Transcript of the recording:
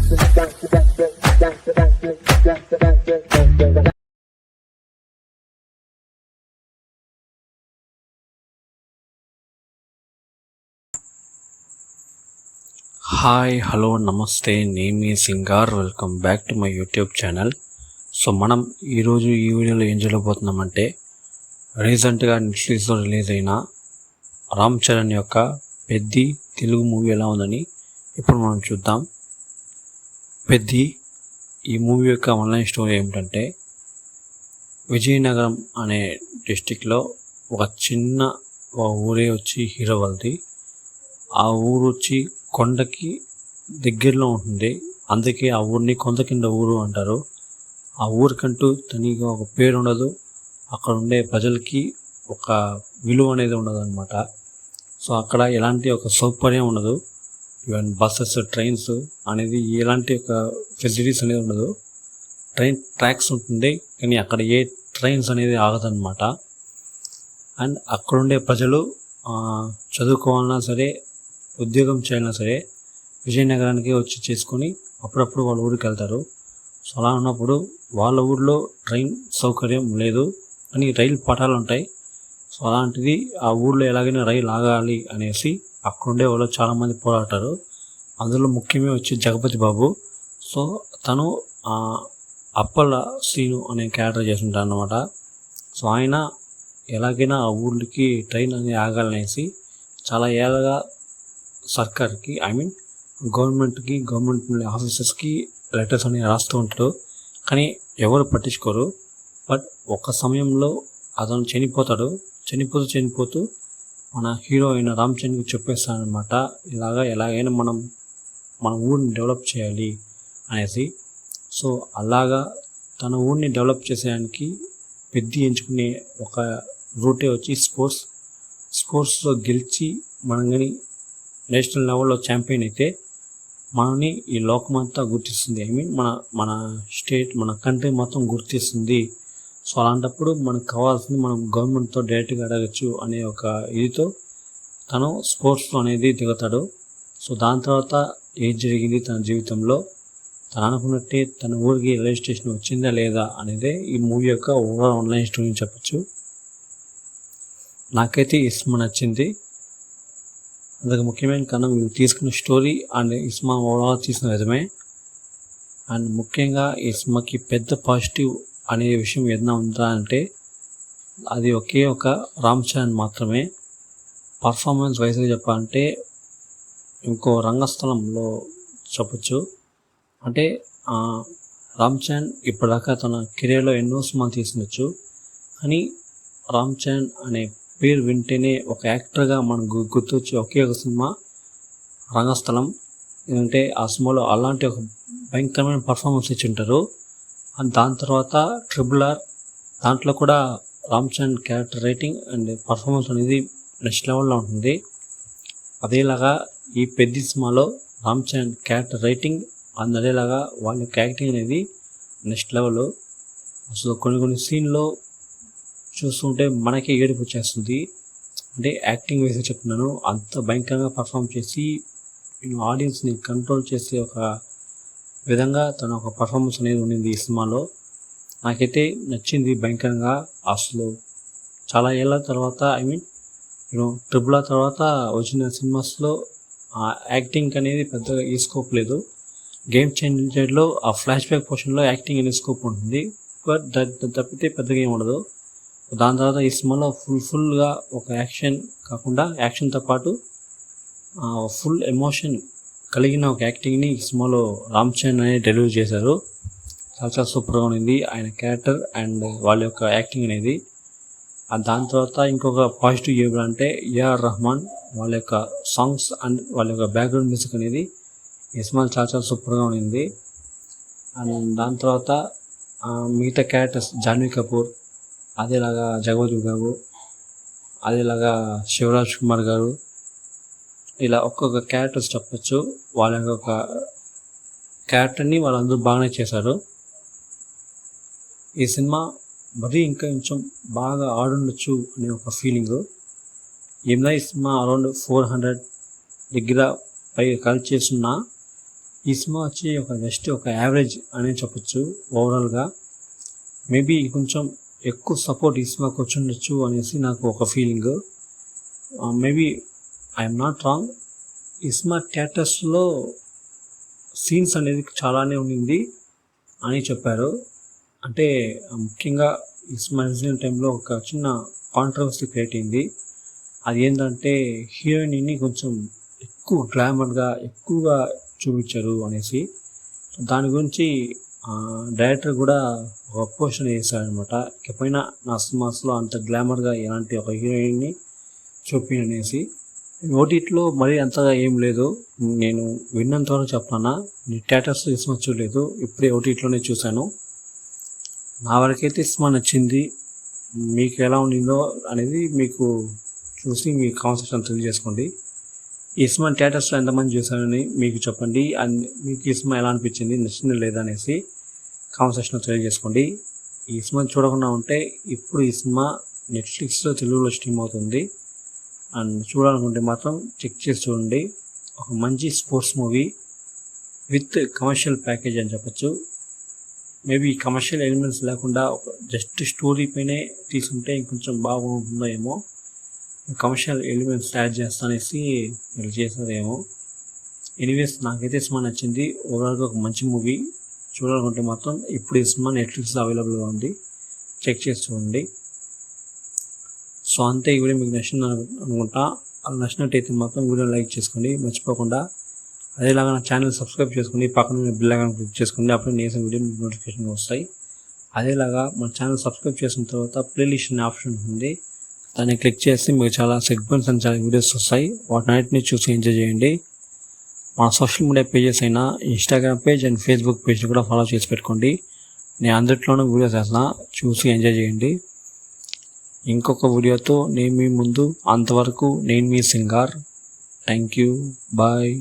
Hi hello namaste, name is Singar. Welcome back to my YouTube channel. So మనం ఈరోజు ఈ వీడియోలో ఏం చేయబోతున్నామంటే, రీసెంట్గా నెట్ఫ్లిక్స్లో రిలీజ్ అయిన రామ్ చరణ్ యొక్క పెద్ది తెలుగు మూవీ ఎలా ఉందని ఇప్పుడు మనం చూద్దాం. పెద్ది ఈ మూవీ యొక్క ఆన్లైన్ స్టోరీ ఏమిటంటే, విజయనగరం అనే డిస్టిక్లో ఒక చిన్న ఊరే వచ్చి హీరో వాళ్ళది. ఆ ఊరు వచ్చి కొండకి దగ్గరలో ఉంటుంది, అందుకే ఆ ఊరిని కొండ కింద ఊరు అంటారు. ఆ ఊరికంటూ తనిగా ఒక పేరు ఉండదు, అక్కడ ఉండే ప్రజలకి ఒక విలువ అనేది ఉండదు అనమాట. సో అక్కడ ఎలాంటి ఒక సౌకర్యం ఉండదు, ఈవెన్ బస్సెస్ ట్రైన్స్ అనేది ఎలాంటి ఒక ఫెసిలిటీస్ అనేది ఉండదు. ట్రైన్ ట్రాక్స్ ఉంటుంది కానీ అక్కడ ఏ ట్రైన్స్ అనేది ఆగదన్నమాట. అండ్ అక్కడుండే ప్రజలు చదువుకోవాలన్నా సరే, ఉద్యోగం చేయాలన్నా సరే విజయనగరానికి వచ్చి చేసుకొని అప్పుడప్పుడు వాళ్ళ ఊరికి వెళ్తారు. సో అలా ఉన్నప్పుడు వాళ్ళ ఊర్లో ట్రైన్ సౌకర్యం లేదు, కానీ రైలు పట్టాలు ఉంటాయి. సో అలాంటిది ఆ ఊర్లో ఎలాగైనా రైలు ఆగాలి అనేసి అక్కడుండే వాళ్ళు చాలామంది పోరాటారు. అందులో ముఖ్యమే వచ్చి జగపతి బాబు. సో తను అప్పల శ్రీను అనే క్యారెక్టర్ చేస్తుంటారు అన్నమాట. సో ఆయన ఎలాగైనా ఆ ఊర్లకి ట్రైన్ అనేది ఆగాలనేసి చాలా ఏళ్ళగా సర్కార్కి, గవర్నమెంట్కి, గవర్నమెంట్ ఆఫీసర్స్కి లెటర్స్ అనేవి రాస్తూ ఉంటాడు, కానీ ఎవరు పట్టించుకోరు. బట్ ఒక సమయంలో అతను చనిపోతూ మన హీరో అయిన రామ్ చరణ్కి చెప్పేస్తాడనమాట, ఎలాగైనా మనం మన ఊరిని డెవలప్ చేయాలి అనేసి. సో అలాగా తన ఊరిని డెవలప్ చేసేదానికి పెద్ది ఎంచుకునే ఒక రూటే వచ్చి స్పోర్ట్స్లో గెలిచి మనం కానీ నేషనల్ లెవెల్లో ఛాంపియన్ అయితే మనని ఈ లోకమంతా గుర్తిస్తుంది. మన స్టేట్, మన కంట్రీ మొత్తం గుర్తిస్తుంది. సో అలాంటప్పుడు మనకు కావాల్సింది మనం గవర్నమెంట్తో డైరెక్ట్గా అడగచ్చు అనే ఒక ఇదితో తను స్పోర్ట్స్లో అనేది దిగుతాడు. సో దాని తర్వాత ఏం జరిగింది తన జీవితంలో, తను అనుకున్నట్టే తన ఊరికి రైల్వే స్టేషన్ వచ్చిందా లేదా అనేదే ఈ మూవీ యొక్క ఓవరాల్ ఆన్లైన్ స్టోరీ చెప్పచ్చు. నాకైతే ఈ సినిమా నచ్చింది. అందుకు ముఖ్యమైన కారణం వీళ్ళు తీసుకున్న స్టోరీ అండ్ ఈ సినిమా ఓవరాల్ తీసిన విధమే. అండ్ ముఖ్యంగా ఈ సినిమాకి పెద్ద పాజిటివ్ అనే విషయం ఏదైనా ఉందా అంటే అది ఒకే ఒక రామ్ చరణ్ మాత్రమే. పర్ఫార్మెన్స్ వైజ్గా చెప్పాలంటే ఇంకో రంగస్థలంలో చెప్పచ్చు. అంటే రామ్ చరణ్ ఇప్పటిదాకా తన కెరీర్లో ఎన్నో సినిమాలు తీసినచ్చు, కానీ రామ్ చరణ్ అనే పేరు వింటేనే ఒక యాక్టర్గా మనకు గుర్తొచ్చి ఒకే ఒక సినిమా రంగస్థలం. ఎందుకంటే ఆ సినిమాలో అలాంటి ఒక భయంకరమైన పర్ఫార్మెన్స్ ఇచ్చి ఉంటారు. దాని తర్వాత RRR, దాంట్లో కూడా Ram Charan character writing and performance అనేది నెక్స్ట్ లెవెల్లో ఉంటుంది. అదేలాగా ఈ పెద్ద సినిమాలో Ram Charan character writing and అదేలాగా వాళ్ళ యొక్క యాక్టింగ్ అనేది నెక్స్ట్ లెవెల్. అసలు కొన్ని సీన్లో చూస్తుంటే మనకే ఏడుపు వచ్చేస్తుంది. అంటే యాక్టింగ్ వేసి చెప్తున్నాను, అంత భయంకరంగా పర్ఫామ్ చేసి ఆడియన్స్ని కంట్రోల్ చేసే ఒక విధంగా తన ఒక పర్ఫార్మెన్స్ అనేది ఉండింది ఈ సినిమాలో. నాకైతే నచ్చింది భయంకరంగా. అసలు చాలా ఏళ్ళ తర్వాత RRR తర్వాత వచ్చిన సినిమాస్లో యాక్టింగ్ అనేది పెద్దగా ఈ స్కోప్ లేదు. గేమ్ చేంజర్లో ఆ ఫ్లాష్ బ్యాక్ పోర్షన్లో యాక్టింగ్ అనే స్కోప్ ఉంటుంది, బట్ తప్పితే పెద్దగా ఏమి ఉండదు. దాని తర్వాత ఈ సినిమాలో ఫుల్గా ఒక యాక్షన్తో పాటు ఫుల్ ఎమోషన్ కలిగిన ఒక యాక్టింగ్ని ఈ సినిమాలో రామ్ చరణ్ అనేది డెలివరీ చేశారు. చాలా సూపర్గా ఉంది ఆయన క్యారెక్టర్ అండ్ వాళ్ళ యొక్క యాక్టింగ్ అనేది. దాని తర్వాత ఇంకొక పాజిటివ్ ఏమిటంటే AR రెహమాన్ వాళ్ళ యొక్క సాంగ్స్ అండ్ వాళ్ళ యొక్క బ్యాక్గ్రౌండ్ మ్యూజిక్ అనేది ఈ సినిమాలో చాలా సూపర్గా ఉంది. అండ్ దాని తర్వాత మిగతా క్యారెక్టర్స్ జాన్వీ కపూర్, అదేలాగా జగపతి బాబు, అదేలాగా శివరాజ్ కుమార్ గారు, ఇలా ఒక్కొక్క క్యారెక్టర్స్ చెప్పచ్చు. వాళ్ళ యొక్క క్యారెక్టర్ని వాళ్ళందరూ బాగానే చేశారు. ఈ సినిమా మరీ ఇంకా కొంచెం బాగా ఆడుండొచ్చు అనే ఒక ఫీలింగు. ఈ సినిమా అరౌండ్ 400 దగ్గర పై కలెక్ట్ చేస్తున్నా ఈ సినిమా వచ్చి జస్ట్ ఒక యావరేజ్ అని చెప్పొచ్చు ఓవరాల్గా. మేబీ కొంచెం ఎక్కువ సపోర్ట్ ఈ సినిమాకి వచ్చి ఉండొచ్చు అనేసి నాకు ఒక feeling. Maybe I'm not wrong. ఈ సినిమా థియేటర్స్లో సీన్స్ అనేది చాలానే ఉండింది అని చెప్పారు. అంటే ముఖ్యంగా ఈ సినిమా రిలీజ్ టైంలో ఒక చిన్న కాంట్రవర్సీ క్రియేట్ అయింది. అది ఏంటంటే హీరోయిన్ని కొంచెం ఎక్కువ గ్లామర్గా ఎక్కువగా చూపించారు అనేసి. దాని గురించి డైరెక్టర్ కూడా ఒక పోస్టర్ చేశారనమాట. ఇకపోయినా నా సినిమాస్లో అంత గ్లామర్గా ఎలాంటి ఒక హీరోయిన్ని చూపిననేసి. ఓటీటీలో మరీ అంతగా ఏం లేదు, నేను విన్నంతవరకు చెప్తానా. నేను థియేటర్స్ సినిమా చూడలేదు, ఇప్పుడే ఓటీటీలోనే చూశాను. నా వరకైతే సినిమా నచ్చింది. మీకు ఎలా ఉండిందో అనేది మీకు చూసి మీ కాన్సెప్షన్ తెలియజేసుకోండి. ఈ సినిమా థియేటర్స్లో ఎంతమంది చూశారని మీకు చెప్పండి. అండ్ మీకు ఈ సినిమా ఎలా అనిపించింది, నచ్చింది లేదా అనేసి కామెంట్ సెక్షన్లో తెలియజేసుకోండి. ఈ సినిమా చూడకుండా ఉంటే ఇప్పుడు ఈ సినిమా నెట్ఫ్లిక్స్లో తెలుగులో స్ట్రీమ్ అవుతుంది. అండ్ చూడాలనుకుంటే మాత్రం చెక్ చేసి చూడండి. ఒక మంచి sports movie with commercial package అని చెప్పచ్చు. మేబీ కమర్షియల్ ఎలిమెంట్స్ లేకుండా జస్ట్ స్టోరీ పైనే తీసుకుంటే ఇంకొంచెం బాగుంటుందో ఏమో. కమర్షియల్ ఎలిమెంట్స్ యాడ్ చేస్తానేసి వీళ్ళు చేశారేమో. ఎనీవేస్ నాకైతే సినిమా నచ్చింది. ఓవరాల్గా ఒక మంచి మూవీ. చూడాలనుకుంటే మాత్రం ఇప్పుడు ఈ సినిమా నెట్ఫ్లిక్స్లో అవైలబుల్గా ఉంది, చెక్ చేసి చూడండి. సో అంతే, ఈ వీడియో మీకు నచ్చింది అనుకుంటా. అలా నచ్చినట్టయితే మాత్రం వీడియో లైక్ చేసుకోండి మర్చిపోకుండా. అదేలాగా నా ఛానల్ సబ్స్క్రైబ్ చేసుకోండి, పక్కన బెల్ ఐకాన్ క్లిక్ చేసుకోండి. అప్పుడు నేను వీడియో మీకు నోటిఫికేషన్ వస్తాయి. అదేలాగా మన ఛానల్ సబ్స్క్రైబ్ చేసిన తర్వాత ప్లేలిస్ట్ అనే ఆప్షన్ ఉంటుంది, దాన్ని క్లిక్ చేసి మీకు చాలా సెగ్మెంట్స్ అండ్ చాలా వీడియోస్ వస్తాయి. వాటిని చూసి ఎంజాయ్ చేయండి. మన సోషల్ మీడియా పేజెస్ అయినా ఇన్స్టాగ్రామ్ పేజ్ అండ్ ఫేస్బుక్ పేజ్ని కూడా ఫాలో చేసి పెట్టుకోండి. నేను అందరిలోనూ వీడియోస్ వేస్తున్నా, చూసి ఎంజాయ్ చేయండి. ఇంకొక వీడియోతో నేను మీ ముందు, అంతవరకు నేను మీ సింగార్. Thank you, bye.